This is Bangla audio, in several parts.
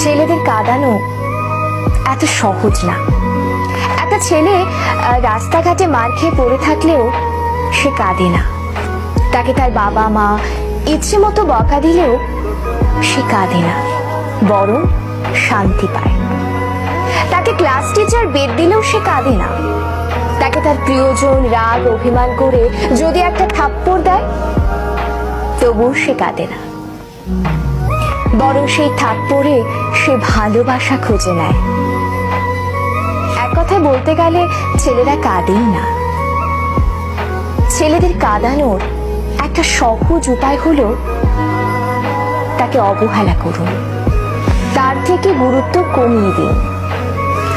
ছেলেদের কাঁদানো এত সহজ না। একটা ছেলে রাস্তাঘাটে মার খেয়ে পড়ে থাকলেও সে কাঁদে না। তাকে তার বাবা মা ইচ্ছে মতো বকা দিলেও সে কাঁদে না, বরং শান্তি পায়। তাকে ক্লাস টিচার বেদ দিলেও সে কাঁদে না। তাকে তার প্রিয়জন রাগ অভিমান করে যদি একটা থাপ্পড় দেয়, তবুও সে কাঁদে না, বরং সেই থাপ্পড়ে সে ভালোবাসা খুঁজে নেয়। এক কথায় বলতে গেলে ছেলেরা কাঁদেই না। ছেলেদের কাঁদানোর একটা সহজ উপায় হলো তাকে অবহেলা করুন, তার থেকে গুরুত্ব কমিয়ে দিন,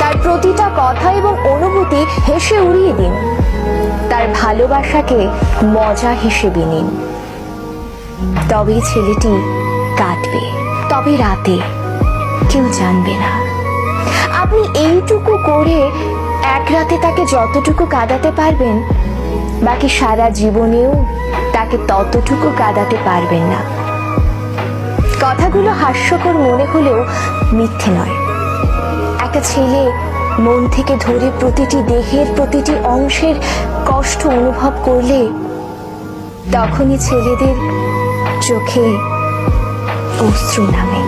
তার প্রতিটা কথা এবং অনুভূতি হেসে উড়িয়ে দিন, তার ভালোবাসাকে মজা হিসেবে নিন। তবেই ছেলেটি কাঁদবে, তবে রাতে কেউ জানবে না। আপনি এইটুকু করে এক রাতে তাকে যতটুকু কাঁদাতে পারবেন, বাকি সারা জীবনেও তাকে ততটুকু কাঁদাতে পারবেন না। কথাগুলো হাস্যকর মনে হলেও মিথ্যে নয়। একটা ছেলে মন থেকে ধরে প্রতিটি দেহের প্রতিটি অংশের কষ্ট অনুভব করলে তখনই ছেলেদের চোখে অশ্রু নামে।